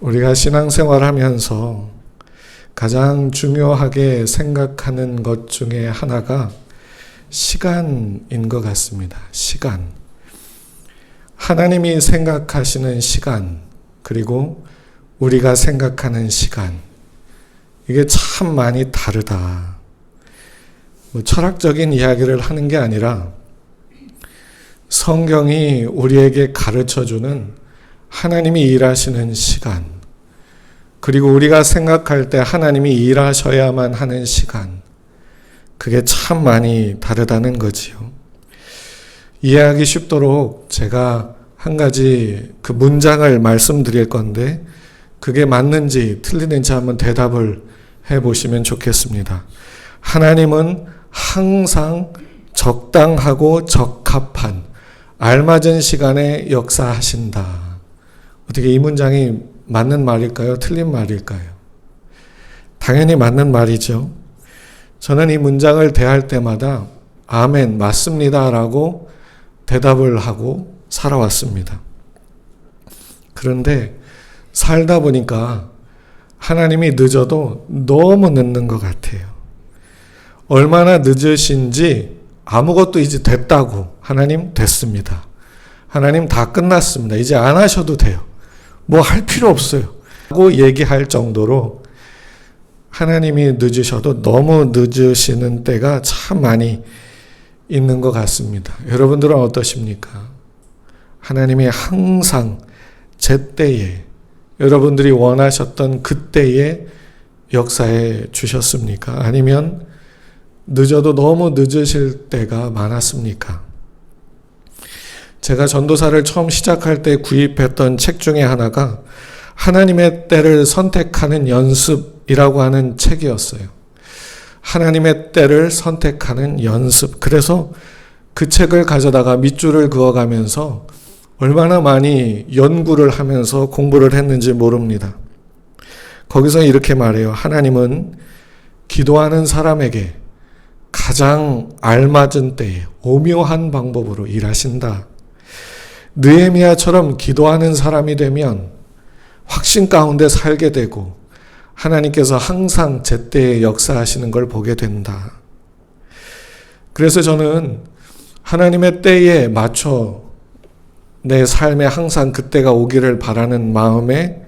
우리가 신앙생활 하면서 가장 중요하게 생각하는 것 중에 하나가 시간인 것 같습니다. 시간. 하나님이 생각하시는 시간, 그리고 우리가 생각하는 시간. 이게 참 많이 다르다. 철학적인 이야기를 하는 게 아니라 성경이 우리에게 가르쳐주는 하나님이 일하시는 시간, 그리고 우리가 생각할 때 하나님이 일하셔야만 하는 시간, 그게 참 많이 다르다는 거지요. 이해하기 쉽도록 제가 한 가지 그 문장을 말씀드릴 건데 그게 맞는지 틀리는지 한번 대답을 해보시면 좋겠습니다. 하나님은 항상 적당하고 적합한 알맞은 시간에 역사하신다. 어떻게 이 문장이 맞는 말일까요? 틀린 말일까요? 당연히 맞는 말이죠. 저는 이 문장을 대할 때마다 아멘, 맞습니다 라고 대답을 하고 살아왔습니다. 그런데 살다 보니까 하나님이 늦어도 너무 늦는 것 같아요. 얼마나 늦으신지 아무것도 이제 됐다고, 하나님 됐습니다. 하나님 다 끝났습니다. 이제 안 하셔도 돼요. 뭐 할 필요 없어요. 라고 얘기할 정도로 하나님이 늦으셔도 너무 늦으시는 때가 참 많이 있는 것 같습니다. 여러분들은 어떠십니까? 하나님이 항상 제때에, 여러분들이 원하셨던 그때에 역사해 주셨습니까? 아니면 늦어도 너무 늦으실 때가 많았습니까? 제가 전도사를 처음 시작할 때 구입했던 책 중에 하나가 하나님의 때를 선택하는 연습이라고 하는 책이었어요. 하나님의 때를 선택하는 연습. 그래서 그 책을 가져다가 밑줄을 그어가면서 얼마나 많이 연구를 하면서 공부를 했는지 모릅니다. 거기서 이렇게 말해요. 하나님은 기도하는 사람에게 가장 알맞은 때에 오묘한 방법으로 일하신다. 느헤미야처럼 기도하는 사람이 되면 확신 가운데 살게 되고 하나님께서 항상 제때에 역사하시는 걸 보게 된다. 그래서 저는 하나님의 때에 맞춰 내 삶에 항상 그때가 오기를 바라는 마음에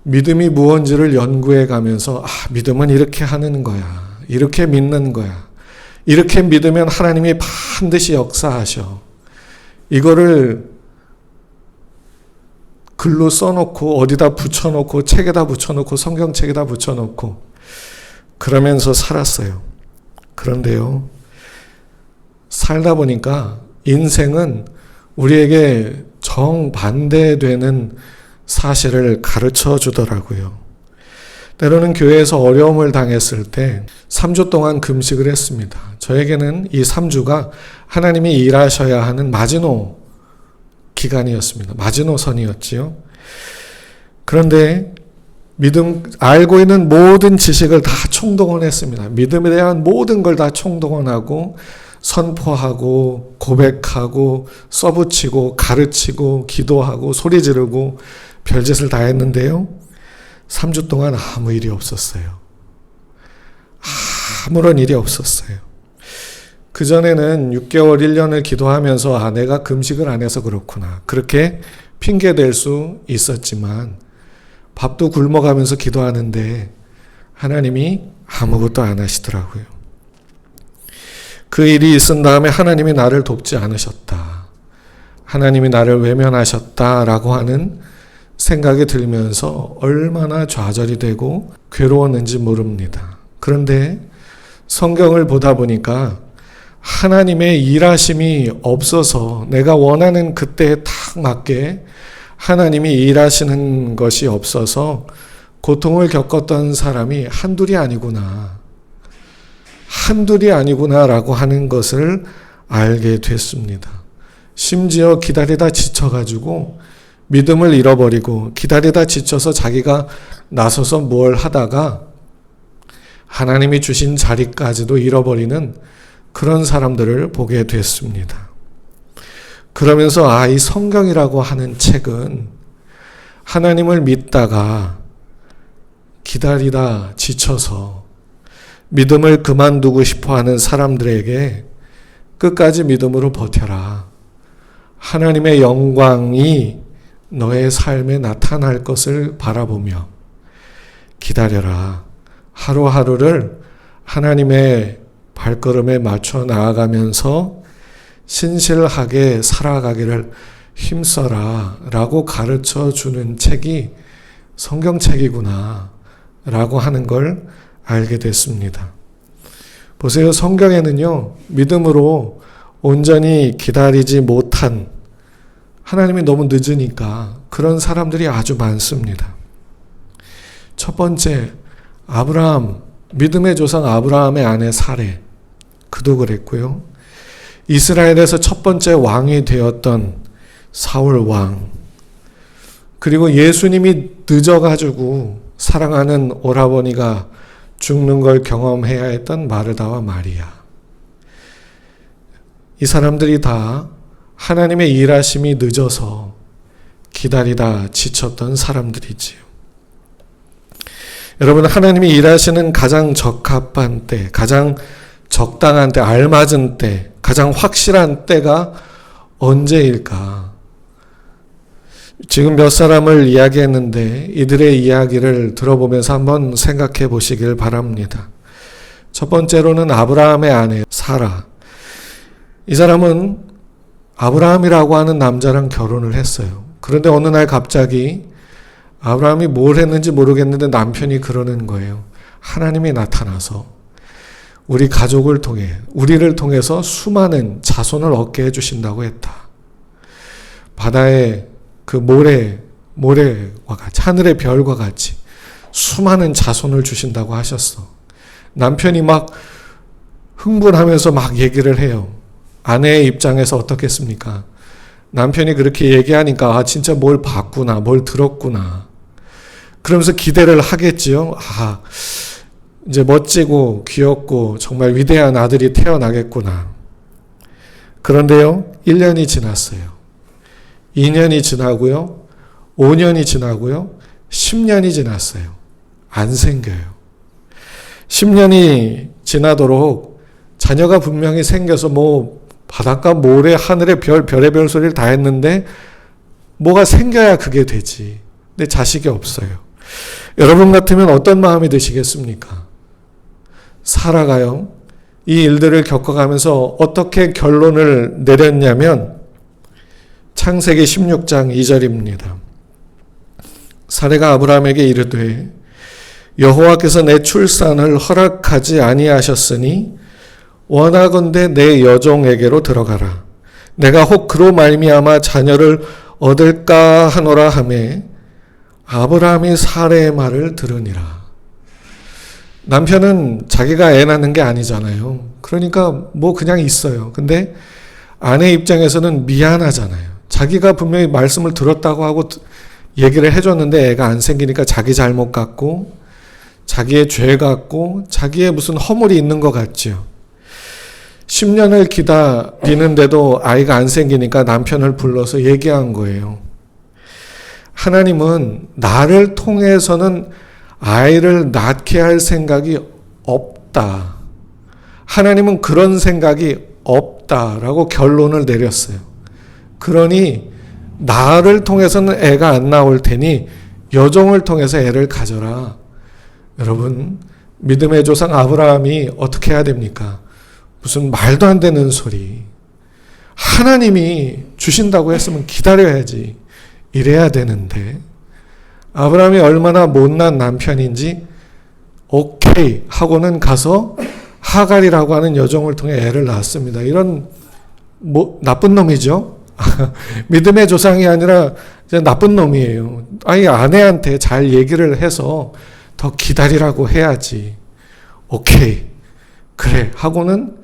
믿음이 무언지를 연구해 가면서 믿음은 이렇게 하는 거야. 이렇게 믿는 거야. 이렇게 믿으면 하나님이 반드시 역사하셔. 이거를 글로 써놓고 어디다 붙여놓고 책에다 붙여놓고 성경책에다 붙여놓고 그러면서 살았어요. 그런데요, 살다 보니까 인생은 우리에게 정반대되는 사실을 가르쳐 주더라고요. 때로는 교회에서 어려움을 당했을 때 3주 동안 금식을 했습니다. 저에게는 이 3주가 하나님이 일하셔야 하는 마지노 기간이었습니다. 마지노선이었지요. 그런데 알고 있는 모든 지식을 다 총동원했습니다. 믿음에 대한 모든 걸 다 총동원하고 선포하고 고백하고 써붙이고 가르치고 기도하고 소리 지르고 별짓을 다 했는데요. 3주 동안 아무 일이 없었어요. 아무런 일이 없었어요. 그전에는 6개월, 1년을 기도하면서 내가 금식을 안 해서 그렇구나. 그렇게 핑계댈 수 있었지만 밥도 굶어가면서 기도하는데 하나님이 아무것도 안 하시더라고요. 그 일이 있은 다음에 하나님이 나를 돕지 않으셨다. 하나님이 나를 외면하셨다라고 하는 생각이 들면서 얼마나 좌절이 되고 괴로웠는지 모릅니다. 그런데 성경을 보다 보니까 하나님의 일하심이 없어서 내가 원하는 그때에 딱 맞게 하나님이 일하시는 것이 없어서 고통을 겪었던 사람이 한둘이 아니구나라고 하는 것을 알게 됐습니다. 심지어 기다리다 지쳐가지고 믿음을 잃어버리고 기다리다 지쳐서 자기가 나서서 뭘 하다가 하나님이 주신 자리까지도 잃어버리는 그런 사람들을 보게 됐습니다. 그러면서 이 성경이라고 하는 책은 하나님을 믿다가 기다리다 지쳐서 믿음을 그만두고 싶어 하는 사람들에게 끝까지 믿음으로 버텨라. 하나님의 영광이 너의 삶에 나타날 것을 바라보며 기다려라. 하루하루를 하나님의 발걸음에 맞춰 나아가면서 신실하게 살아가기를 힘써라 라고 가르쳐 주는 책이 성경책이구나 라고 하는 걸 알게 됐습니다. 보세요. 성경에는요, 믿음으로 온전히 기다리지 못한, 하나님이 너무 늦으니까 그런 사람들이 아주 많습니다. 첫 번째, 아브라함, 믿음의 조상 아브라함의 아내 사레, 그도 그랬고요. 이스라엘에서 첫 번째 왕이 되었던 사울 왕, 그리고 예수님이 늦어가지고 사랑하는 오라버니가 죽는 걸 경험해야 했던 마르다와 마리아. 이 사람들이 다 하나님의 일하심이 늦어서 기다리다 지쳤던 사람들이지요. 여러분, 하나님이 일하시는 가장 적합한 때, 가장 적당한 때, 알맞은 때, 가장 확실한 때가 언제일까? 지금 몇 사람을 이야기했는데 이들의 이야기를 들어보면서 한번 생각해 보시길 바랍니다. 첫 번째로는 아브라함의 아내 사라. 이 사람은 아브라함이라고 하는 남자랑 결혼을 했어요. 그런데 어느 날 갑자기 아브라함이 뭘 했는지 모르겠는데 남편이 그러는 거예요. 하나님이 나타나서 우리 가족을 통해, 우리를 통해서 수많은 자손을 얻게 해주신다고 했다. 바다의 그 모래와 같이, 하늘의 별과 같이 수많은 자손을 주신다고 하셨어. 남편이 막 흥분하면서 막 얘기를 해요. 아내의 입장에서 어떻겠습니까? 남편이 그렇게 얘기하니까 아, 진짜 뭘 봤구나, 뭘 들었구나. 그러면서 기대를 하겠지요. 아, 이제 멋지고 귀엽고 정말 위대한 아들이 태어나겠구나. 그런데요, 1년이 지났어요. 2년이 지나고요. 5년이 지나고요. 10년이 지났어요. 안 생겨요. 10년이 지나도록 자녀가 분명히 생겨서 뭐 바닷가 모래 하늘의 별의별 소리를 다 했는데 뭐가 생겨야 그게 되지. 근데 자식이 없어요. 여러분 같으면 어떤 마음이 드시겠습니까? 사라가요, 이 일들을 겪어가면서 어떻게 결론을 내렸냐면 창세기 16장 2절입니다. 사레가 아브라함에게 이르되 여호와께서 내 출산을 허락하지 아니하셨으니 원하건대 내 여종에게로 들어가라. 내가 혹 그로 말미암아 자녀를 얻을까 하노라 하매 아브라함이 사레의 말을 들으니라. 남편은 자기가 애 낳는 게 아니잖아요. 그러니까 뭐 그냥 있어요. 근데 아내 입장에서는 미안하잖아요. 자기가 분명히 말씀을 들었다고 하고 얘기를 해줬는데 애가 안 생기니까 자기 잘못 같고 자기의 죄 같고 자기의 무슨 허물이 있는 것 같죠. 10년을 기다리는데도 아이가 안 생기니까 남편을 불러서 얘기한 거예요. 하나님은 나를 통해서는 아이를 낳게 할 생각이 없다. 하나님은 그런 생각이 없다라고 결론을 내렸어요. 그러니 나를 통해서는 애가 안 나올 테니 여종을 통해서 애를 가져라. 여러분, 믿음의 조상 아브라함이 어떻게 해야 됩니까? 무슨 말도 안 되는 소리. 하나님이 주신다고 했으면 기다려야지. 이래야 되는데 아브라함이 얼마나 못난 남편인지 오케이 하고는 가서 하갈이라고 하는 여종을 통해 애를 낳았습니다. 이런 나쁜 놈이죠. 믿음의 조상이 아니라 이제 나쁜 놈이에요. 아니, 아내한테 잘 얘기를 해서 더 기다리라고 해야지. 오케이, 그래 하고는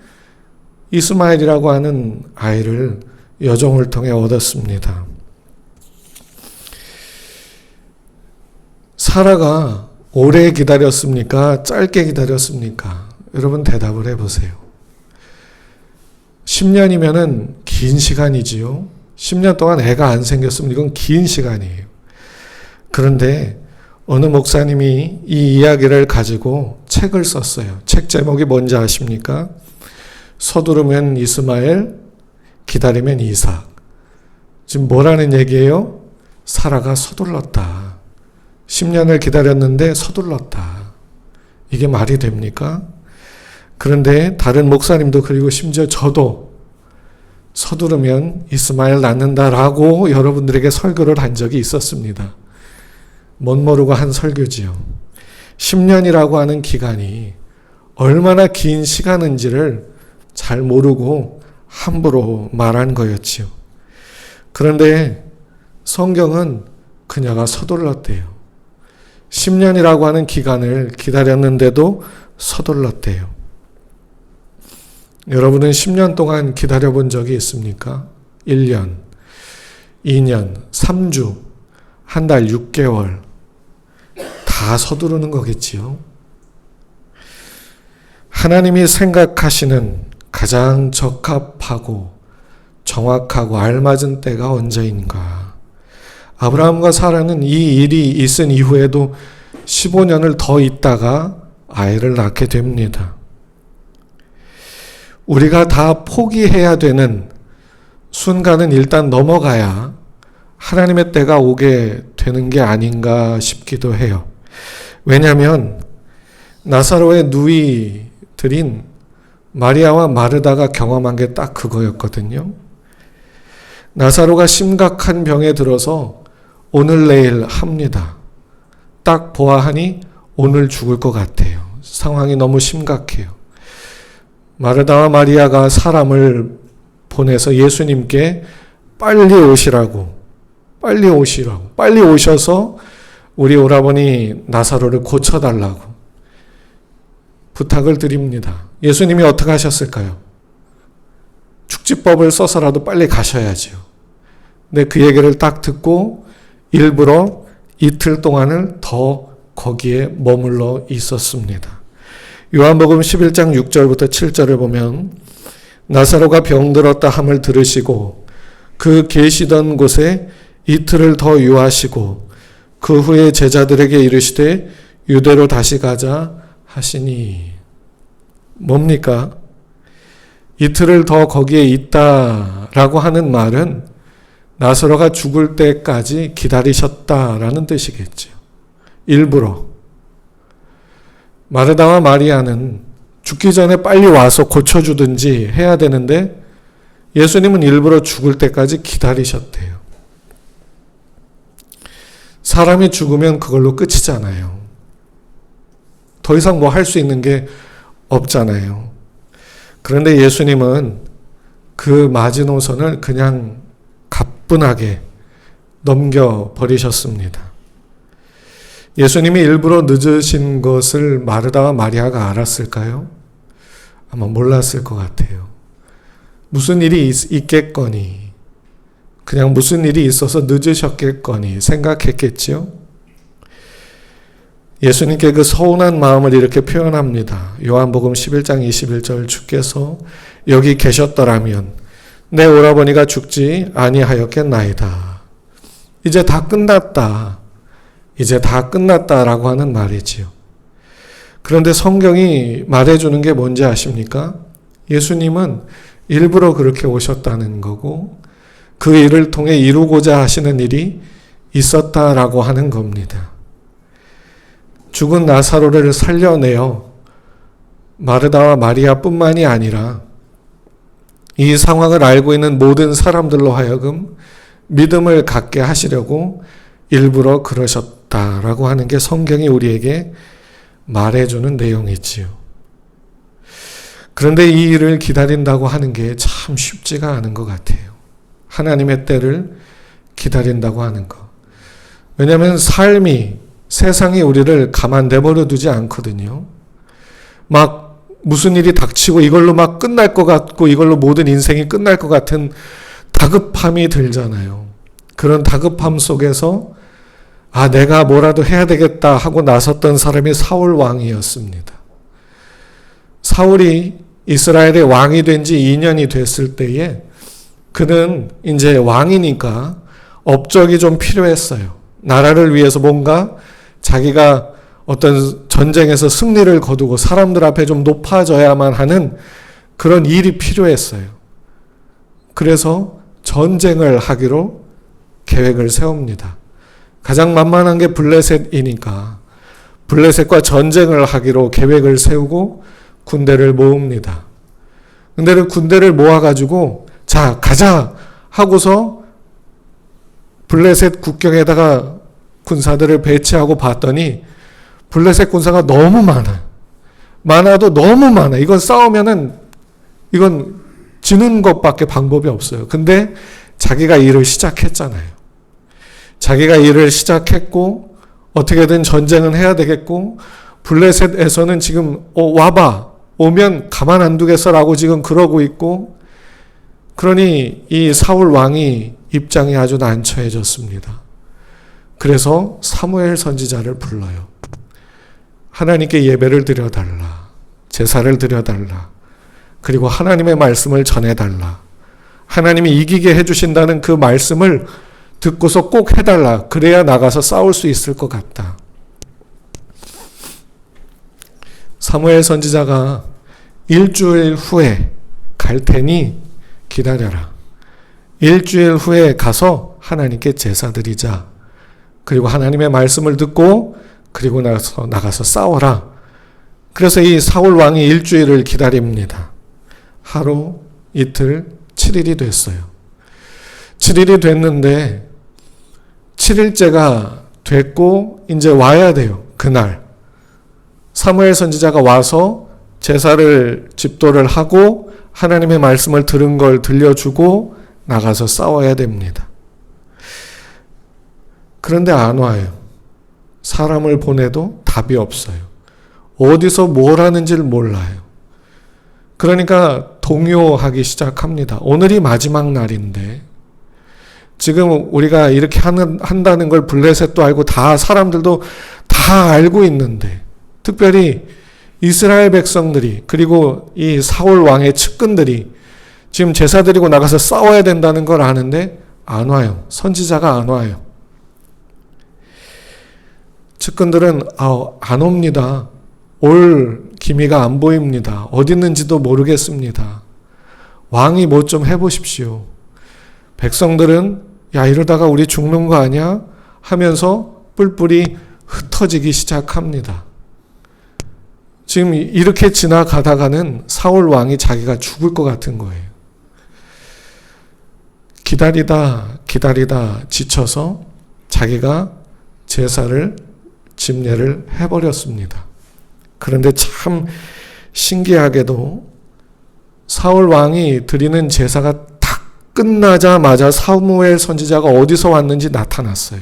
이스마엘이라고 하는 아이를 여종을 통해 얻었습니다. 사라가 오래 기다렸습니까? 짧게 기다렸습니까? 여러분 대답을 해보세요. 10년이면은 긴 시간이지요. 10년 동안 애가 안 생겼으면 이건 긴 시간이에요. 그런데 어느 목사님이 이 이야기를 가지고 책을 썼어요. 책 제목이 뭔지 아십니까? 서두르면 이스마엘, 기다리면 이삭. 지금 뭐라는 얘기예요? 사라가 서둘렀다. 10년을 기다렸는데 서둘렀다. 이게 말이 됩니까? 그런데 다른 목사님도 그리고 심지어 저도 서두르면 이스마엘 낳는다라고 여러분들에게 설교를 한 적이 있었습니다. 못 모르고 한 설교지요. 10년이라고 하는 기간이 얼마나 긴 시간인지를 잘 모르고 함부로 말한 거였지요. 그런데 성경은 그녀가 서둘렀대요. 10년이라고 하는 기간을 기다렸는데도 서둘렀대요. 여러분은 10년 동안 기다려본 적이 있습니까? 1년, 2년, 3주, 한 달 6개월 다 서두르는 거겠지요. 하나님이 생각하시는 가장 적합하고 정확하고 알맞은 때가 언제인가? 아브라함과 사라는 이 일이 있은 이후에도 15년을 더 있다가 아이를 낳게 됩니다. 우리가 다 포기해야 되는 순간은 일단 넘어가야 하나님의 때가 오게 되는 게 아닌가 싶기도 해요. 왜냐하면 나사로의 누이들인 마리아와 마르다가 경험한 게 딱 그거였거든요. 나사로가 심각한 병에 들어서 오늘 내일 합니다. 딱 보아하니 오늘 죽을 것 같아요. 상황이 너무 심각해요. 마르다와 마리아가 사람을 보내서 예수님께 빨리 오셔서 우리 오라버니 나사로를 고쳐달라고 부탁을 드립니다. 예수님이 어떻게 하셨을까요? 축지법을 써서라도 빨리 가셔야죠. 근데 그 얘기를 딱 듣고 일부러 이틀 동안을 더 거기에 머물러 있었습니다. 요한복음 11장 6절부터 7절을 보면 나사로가 병들었다 함을 들으시고 그 계시던 곳에 이틀을 더 유하시고 그 후에 제자들에게 이르시되 유대로 다시 가자 하시니. 뭡니까? 이틀을 더 거기에 있다라고 하는 말은 나사로가 죽을 때까지 기다리셨다라는 뜻이겠죠. 일부러. 마르다와 마리아는 죽기 전에 빨리 와서 고쳐주든지 해야 되는데 예수님은 일부러 죽을 때까지 기다리셨대요. 사람이 죽으면 그걸로 끝이잖아요. 더 이상 뭐 할 수 있는 게 없잖아요. 그런데 예수님은 그 마지노선을 그냥 가뿐하게 넘겨버리셨습니다. 예수님이 일부러 늦으신 것을 마르다와 마리아가 알았을까요? 아마 몰랐을 것 같아요. 무슨 일이 있겠거니, 그냥 무슨 일이 있어서 늦으셨겠거니 생각했겠지요. 예수님께 그 서운한 마음을 이렇게 표현합니다. 요한복음 11장 21절 주께서 여기 계셨더라면 내 오라버니가 죽지 아니하였겠나이다. 이제 다 끝났다. 이제 다 끝났다라고 하는 말이지요. 그런데 성경이 말해주는 게 뭔지 아십니까? 예수님은 일부러 그렇게 오셨다는 거고 그 일을 통해 이루고자 하시는 일이 있었다라고 하는 겁니다. 죽은 나사로를 살려내어 마르다와 마리아뿐만이 아니라 이 상황을 알고 있는 모든 사람들로 하여금 믿음을 갖게 하시려고 일부러 그러셨다라고 하는 게 성경이 우리에게 말해주는 내용이지요. 그런데 이 일을 기다린다고 하는 게 참 쉽지가 않은 것 같아요. 하나님의 때를 기다린다고 하는 거. 왜냐하면 세상이 우리를 가만 내버려 두지 않거든요. 막 무슨 일이 닥치고 이걸로 막 끝날 것 같고 이걸로 모든 인생이 끝날 것 같은 다급함이 들잖아요. 그런 다급함 속에서 내가 뭐라도 해야 되겠다 하고 나섰던 사람이 사울 왕이었습니다. 사울이 이스라엘의 왕이 된 지 2년이 됐을 때에 그는 이제 왕이니까 업적이 좀 필요했어요. 나라를 위해서 뭔가 자기가 어떤 전쟁에서 승리를 거두고 사람들 앞에 좀 높아져야만 하는 그런 일이 필요했어요. 그래서 전쟁을 하기로 계획을 세웁니다. 가장 만만한 게 블레셋이니까 블레셋과 전쟁을 하기로 계획을 세우고 군대를 모읍니다. 근데 군대를 모아가지고 자 가자 하고서 블레셋 국경에다가 군사들을 배치하고 봤더니 블레셋 군사가 너무 많아. 많아도 너무 많아. 이건 싸우면은 이건 지는 것밖에 방법이 없어요. 근데 자기가 일을 시작했잖아요. 자기가 일을 시작했고 어떻게든 전쟁은 해야 되겠고 블레셋에서는 지금 와봐. 오면 가만 안 두겠어라고 지금 그러고 있고 그러니 이 사울 왕이 입장이 아주 난처해졌습니다. 그래서 사무엘 선지자를 불러요. 하나님께 예배를 드려달라. 제사를 드려달라. 그리고 하나님의 말씀을 전해달라. 하나님이 이기게 해주신다는 그 말씀을 듣고서 꼭 해달라. 그래야 나가서 싸울 수 있을 것 같다. 사무엘 선지자가 일주일 후에 갈 테니 기다려라. 일주일 후에 가서 하나님께 제사 드리자. 그리고 하나님의 말씀을 듣고 그리고 나가서 싸워라. 그래서 이 사울 왕이 일주일을 기다립니다. 하루, 이틀, 7일이 됐어요. 7일이 됐는데 7일째가 됐고 이제 와야 돼요. 그날. 사무엘 선지자가 와서 제사를 집도를 하고 하나님의 말씀을 들은 걸 들려주고 나가서 싸워야 됩니다. 그런데 안 와요. 사람을 보내도 답이 없어요. 어디서 뭘 하는지를 몰라요. 그러니까 동요하기 시작합니다. 오늘이 마지막 날인데 지금 우리가 이렇게 한다는 걸 블레셋도 알고 다 사람들도 다 알고 있는데 특별히 이스라엘 백성들이 그리고 이 사울 왕의 측근들이 지금 제사 드리고 나가서 싸워야 된다는 걸 아는데 안 와요. 선지자가 안 와요. 측근들은 안 옵니다. 올 기미가 안 보입니다. 어디 있는지도 모르겠습니다. 왕이 뭐 좀 해보십시오. 백성들은 야 이러다가 우리 죽는 거 아니야? 하면서 뿔뿔이 흩어지기 시작합니다. 지금 이렇게 지나가다가는 사울 왕이 자기가 죽을 것 같은 거예요. 기다리다 지쳐서 자기가 제사를 집례를 해버렸습니다. 그런데 참 신기하게도 사울 왕이 드리는 제사가 딱 끝나자마자 사무엘 선지자가 어디서 왔는지 나타났어요.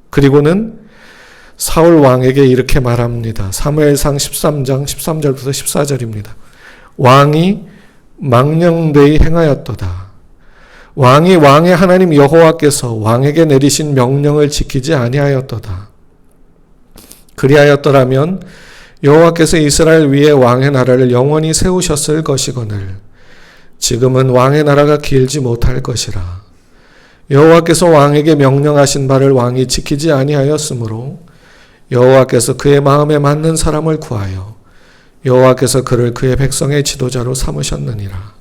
그리고는 사울 왕에게 이렇게 말합니다. 사무엘상 13장 13절부터 14절입니다. 왕이 망령되이 행하였도다. 왕이 왕의 하나님 여호와께서 왕에게 내리신 명령을 지키지 아니하였도다. 그리하였더라면 여호와께서 이스라엘 위에 왕의 나라를 영원히 세우셨을 것이거늘 지금은 왕의 나라가 길지 못할 것이라. 여호와께서 왕에게 명령하신 바를 왕이 지키지 아니하였으므로 여호와께서 그의 마음에 맞는 사람을 구하여 여호와께서 그를 그의 백성의 지도자로 삼으셨느니라.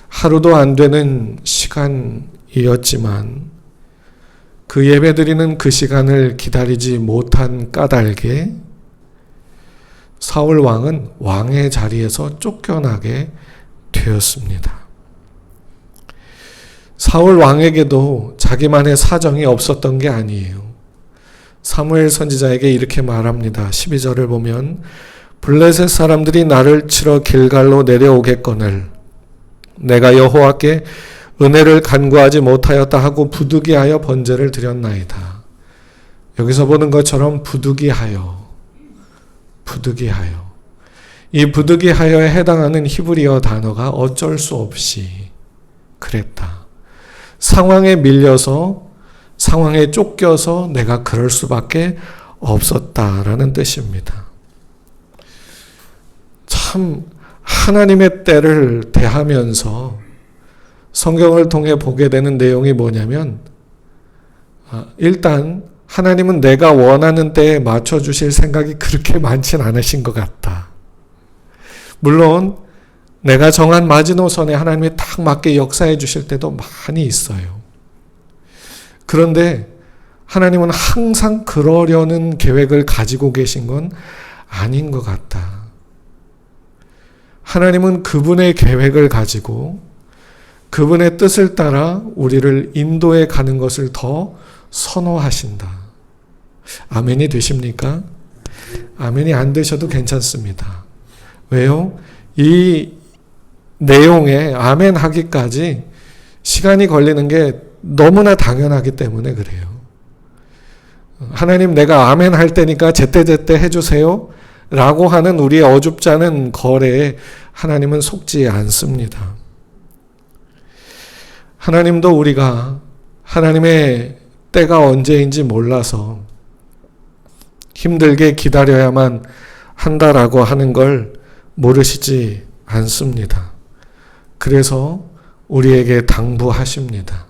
하루도 안 되는 시간이었지만 그 예배드리는 그 시간을 기다리지 못한 까닭에 사울 왕은 왕의 자리에서 쫓겨나게 되었습니다. 사울 왕에게도 자기만의 사정이 없었던 게 아니에요. 사무엘 선지자에게 이렇게 말합니다. 12절을 보면 블레셋 사람들이 나를 치러 길갈로 내려오겠거늘 내가 여호와께 은혜를 간구하지 못하였다 하고 부득이하여 번제를 드렸나이다. 여기서 보는 것처럼 부득이하여. 이 부득이하여에 해당하는 히브리어 단어가 어쩔 수 없이 그랬다. 상황에 밀려서 상황에 쫓겨서 내가 그럴 수밖에 없었다라는 뜻입니다. 참 하나님의 때를 대하면서 성경을 통해 보게 되는 내용이 뭐냐면 일단 하나님은 내가 원하는 때에 맞춰주실 생각이 그렇게 많진 않으신 것 같다. 물론 내가 정한 마지노선에 하나님이 딱 맞게 역사해 주실 때도 많이 있어요. 그런데 하나님은 항상 그러려는 계획을 가지고 계신 건 아닌 것 같다. 하나님은 그분의 계획을 가지고 그분의 뜻을 따라 우리를 인도해 가는 것을 더 선호하신다. 아멘이 되십니까? 아멘이 안 되셔도 괜찮습니다. 왜요? 이 내용에 아멘 하기까지 시간이 걸리는 게 너무나 당연하기 때문에 그래요. 하나님 내가 아멘 할 때니까 제때제때 해주세요 라고 하는 우리의 어줍지 않은 거래에 하나님은 속지 않습니다. 하나님도 우리가 하나님의 때가 언제인지 몰라서 힘들게 기다려야만 한다라고 하는 걸 모르시지 않습니다. 그래서 우리에게 당부하십니다.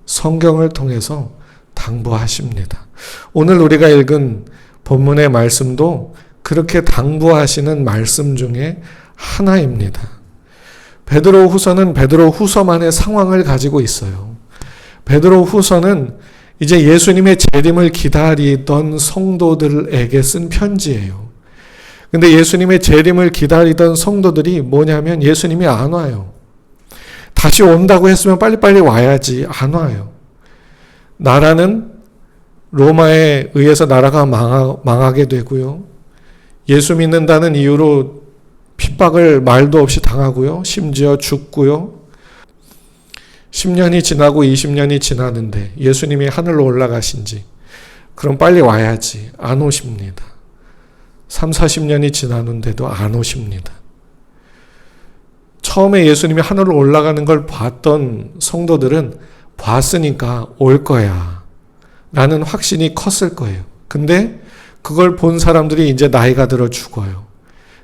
성경을 통해서 당부하십니다. 오늘 우리가 읽은 본문의 말씀도 그렇게 당부하시는 말씀 중에 하나입니다. 베드로 후서는 베드로 후서만의 상황을 가지고 있어요. 베드로 후서는 이제 예수님의 재림을 기다리던 성도들에게 쓴 편지예요. 근데 예수님의 재림을 기다리던 성도들이 뭐냐면 예수님이 안 와요. 다시 온다고 했으면 빨리빨리 와야지. 안 와요. 나라는 로마에 의해서 나라가 망하게 되고요. 예수 믿는다는 이유로 핍박을 말도 없이 당하고요. 심지어 죽고요. 10년이 지나고 20년이 지나는데 예수님이 하늘로 올라가신 지 그럼 빨리 와야지. 안 오십니다. 3, 40년이 지나는데도 안 오십니다. 처음에 예수님이 하늘로 올라가는 걸 봤던 성도들은 봤으니까 올 거야 라는 확신이 컸을 거예요. 근데 그걸 본 사람들이 이제 나이가 들어 죽어요.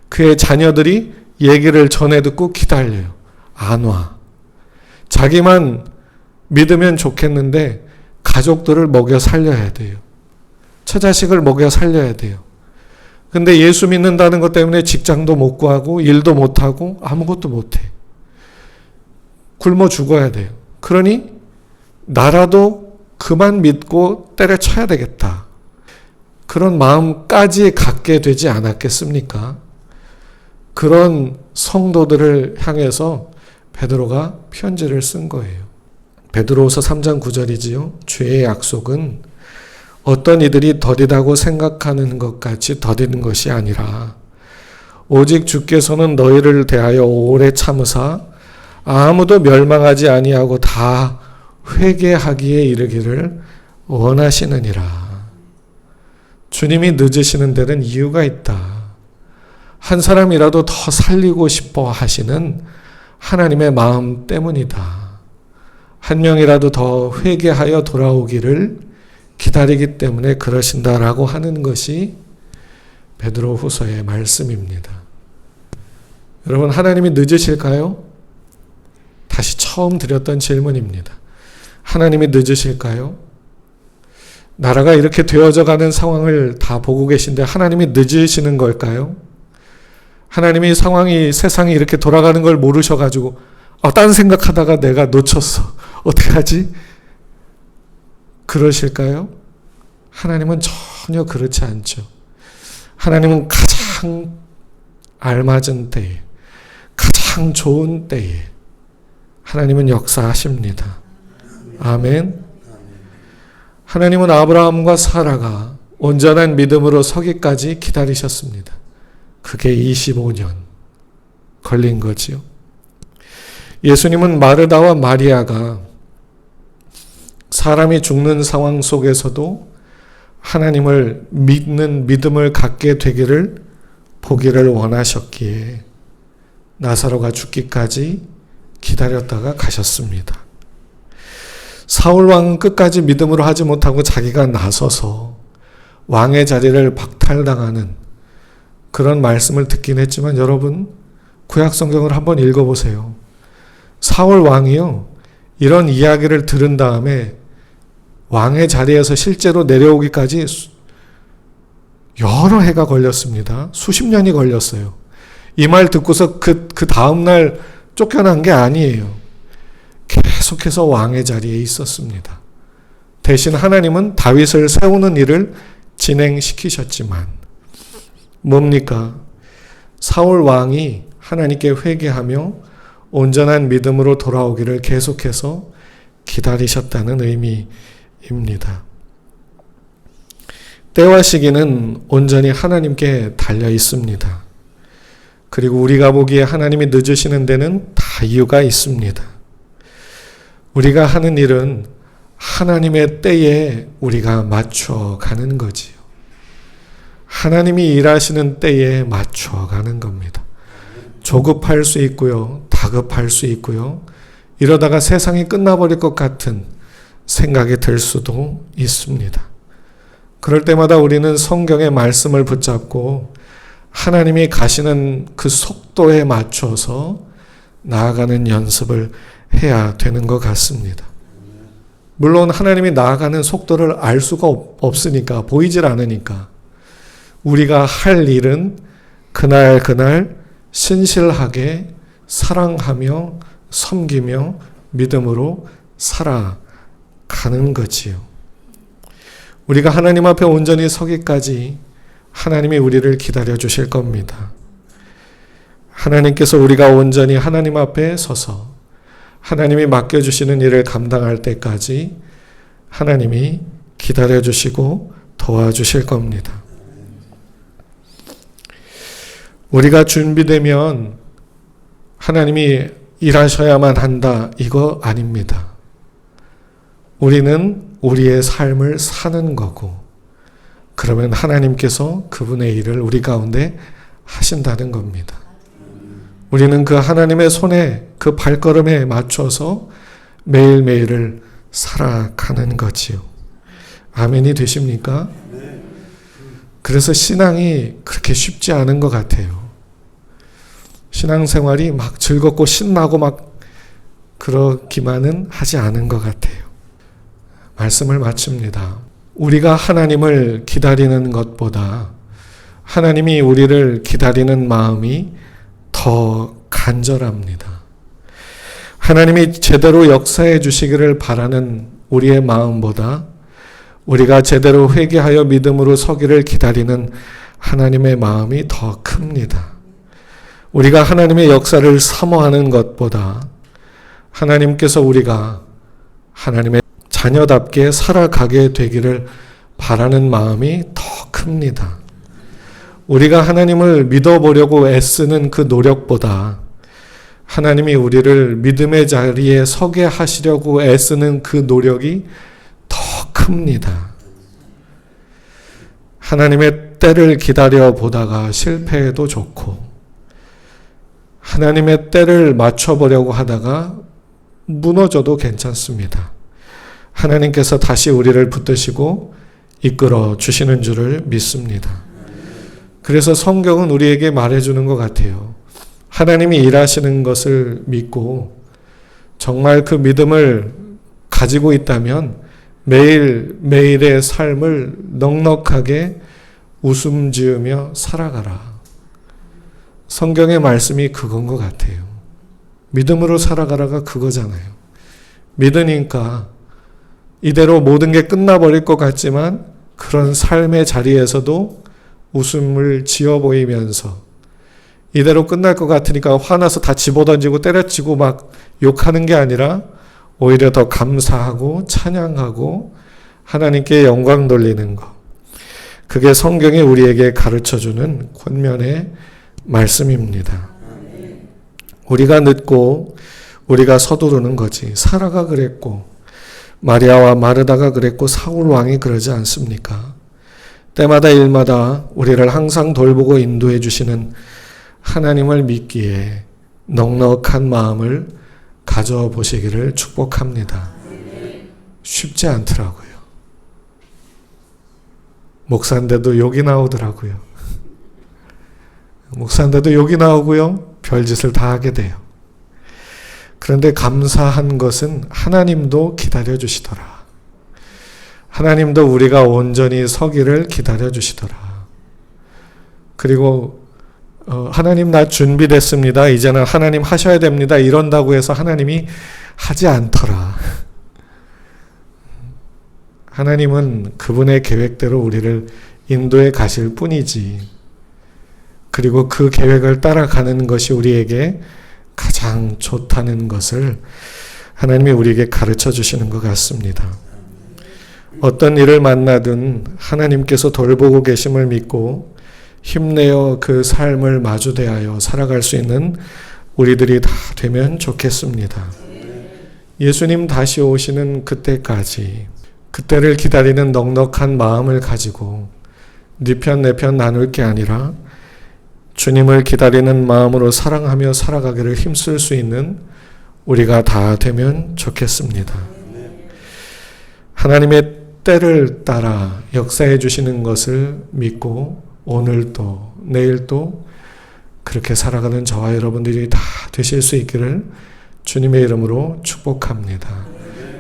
그의 자녀들이 얘기를 전해 듣고 기다려요. 안 와. 자기만 믿으면 좋겠는데 가족들을 먹여 살려야 돼요. 처자식을 먹여 살려야 돼요. 근데 예수 믿는다는 것 때문에 직장도 못 구하고 일도 못 하고 아무것도 못 해. 굶어 죽어야 돼요. 그러니 나라도 그만 믿고 때려쳐야 되겠다. 그런 마음까지 갖게 되지 않았겠습니까? 그런 성도들을 향해서 베드로가 편지를 쓴 거예요. 베드로후서 3장 9절이지요. 주의 약속은 어떤 이들이 더디다고 생각하는 것 같이 더디는 것이 아니라 오직 주께서는 너희를 대하여 오래 참으사 아무도 멸망하지 아니하고 다 회개하기에 이르기를 원하시느니라. 주님이 늦으시는 데는 이유가 있다. 한 사람이라도 더 살리고 싶어 하시는 하나님의 마음 때문이다. 한 명이라도 더 회개하여 돌아오기를 기다리기 때문에 그러신다라고 하는 것이 베드로 후서의 말씀입니다. 여러분, 하나님이 늦으실까요? 다시 처음 드렸던 질문입니다. 하나님이 늦으실까요? 나라가 이렇게 되어져 가는 상황을 다 보고 계신데 하나님이 늦으시는 걸까요? 하나님이 세상이 이렇게 돌아가는 걸 모르셔가지고 딴 생각하다가 내가 놓쳤어. 어떻게 하지? 그러실까요? 하나님은 전혀 그렇지 않죠. 하나님은 가장 알맞은 때에, 가장 좋은 때에 하나님은 역사하십니다. 아멘. 하나님은 아브라함과 사라가 온전한 믿음으로 서기까지 기다리셨습니다. 그게 25년 걸린 거지요. 예수님은 마르다와 마리아가 사람이 죽는 상황 속에서도 하나님을 믿는 믿음을 갖게 되기를 보기를 원하셨기에 나사로가 죽기까지 기다렸다가 가셨습니다. 사울 왕은 끝까지 믿음으로 하지 못하고 자기가 나서서 왕의 자리를 박탈당하는 그런 말씀을 듣긴 했지만 여러분 구약 성경을 한번 읽어보세요. 사울 왕이요 이런 이야기를 들은 다음에 왕의 자리에서 실제로 내려오기까지 여러 해가 걸렸습니다. 수십 년이 걸렸어요. 이 말 듣고서 그 다음날 쫓겨난 게 아니에요. 계속해서 왕의 자리에 있었습니다. 대신 하나님은 다윗을 세우는 일을 진행시키셨지만 뭡니까? 사울 왕이 하나님께 회개하며 온전한 믿음으로 돌아오기를 계속해서 기다리셨다는 의미입니다. 때와 시기는 온전히 하나님께 달려 있습니다. 그리고 우리가 보기에 하나님이 늦으시는 데는 다 이유가 있습니다. 우리가 하는 일은 하나님의 때에 우리가 맞춰가는 거지요. 하나님이 일하시는 때에 맞춰가는 겁니다. 조급할 수 있고요. 다급할 수 있고요. 이러다가 세상이 끝나버릴 것 같은 생각이 들 수도 있습니다. 그럴 때마다 우리는 성경의 말씀을 붙잡고 하나님이 가시는 그 속도에 맞춰서 나아가는 연습을 해야 되는 것 같습니다. 물론 하나님이 나아가는 속도를 알 수가 없으니까, 보이질 않으니까 우리가 할 일은 그날 신실하게 사랑하며 섬기며 믿음으로 살아가는 거지요. 우리가 하나님 앞에 온전히 서기까지 하나님이 우리를 기다려 주실 겁니다. 하나님께서 우리가 온전히 하나님 앞에 서서 하나님이 맡겨주시는 일을 감당할 때까지 하나님이 기다려 주시고 도와주실 겁니다. 우리가 준비되면 하나님이 일하셔야만 한다, 이거 아닙니다. 우리는 우리의 삶을 사는 거고, 그러면 하나님께서 그분의 일을 우리 가운데 하신다는 겁니다. 우리는 그 하나님의 손에, 그 발걸음에 맞춰서 매일매일을 살아가는 거지요. 아멘이 되십니까? 그래서 신앙이 그렇게 쉽지 않은 것 같아요. 신앙생활이 막 즐겁고 신나고 막 그러기만은 하지 않은 것 같아요. 말씀을 마칩니다. 우리가 하나님을 기다리는 것보다 하나님이 우리를 기다리는 마음이 더 간절합니다. 하나님이 제대로 역사해 주시기를 바라는 우리의 마음보다 우리가 제대로 회개하여 믿음으로 서기를 기다리는 하나님의 마음이 더 큽니다. 우리가 하나님의 역사를 사모하는 것보다 하나님께서 우리가 하나님의 자녀답게 살아가게 되기를 바라는 마음이 더 큽니다. 우리가 하나님을 믿어보려고 애쓰는 그 노력보다 하나님이 우리를 믿음의 자리에 서게 하시려고 애쓰는 그 노력이 더 큽니다. 하나님의 때를 기다려 보다가 실패해도 좋고, 하나님의 때를 맞춰보려고 하다가 무너져도 괜찮습니다. 하나님께서 다시 우리를 붙드시고 이끌어 주시는 줄을 믿습니다. 그래서 성경은 우리에게 말해주는 것 같아요. 하나님이 일하시는 것을 믿고 정말 그 믿음을 가지고 있다면 매일매일의 삶을 넉넉하게 웃음 지으며 살아가라. 성경의 말씀이 그건 것 같아요. 믿음으로 살아가라가 그거잖아요. 믿으니까 이대로 모든 게 끝나버릴 것 같지만 그런 삶의 자리에서도 웃음을 지어 보이면서, 이대로 끝날 것 같으니까 화나서 다 집어던지고 때려치고 막 욕하는 게 아니라 오히려 더 감사하고 찬양하고 하나님께 영광 돌리는 것. 그게 성경이 우리에게 가르쳐주는 권면의 말씀입니다. 우리가 늦고 우리가 서두르는 거지. 사라가 그랬고 마리아와 마르다가 그랬고 사울 왕이 그러지 않습니까? 때마다 일마다 우리를 항상 돌보고 인도해 주시는 하나님을 믿기에 넉넉한 마음을 가져보시기를 축복합니다. 쉽지 않더라고요. 목사인데도 욕이 나오더라고요. 목사인데도 욕이 나오고요. 별짓을 다 하게 돼요. 그런데 감사한 것은 하나님도 기다려 주시더라. 하나님도 우리가 온전히 서기를 기다려 주시더라. 그리고 하나님 나 준비됐습니다. 이제는 하나님 하셔야 됩니다. 이런다고 해서 하나님이 하지 않더라. 하나님은 그분의 계획대로 우리를 인도해 가실 뿐이지. 그리고 그 계획을 따라가는 것이 우리에게 가장 좋다는 것을 하나님이 우리에게 가르쳐 주시는 것 같습니다. 어떤 일을 만나든 하나님께서 돌보고 계심을 믿고 힘내어 그 삶을 마주대하여 살아갈 수 있는 우리들이 다 되면 좋겠습니다. 예수님 다시 오시는 그때까지, 그때를 기다리는 넉넉한 마음을 가지고 네 편 내 편 나눌 게 아니라 주님을 기다리는 마음으로 사랑하며 살아가기를 힘쓸 수 있는 우리가 다 되면 좋겠습니다. 하나님의 때를 따라 역사해 주시는 것을 믿고 오늘도 내일도 그렇게 살아가는 저와 여러분들이 다 되실 수 있기를 주님의 이름으로 축복합니다.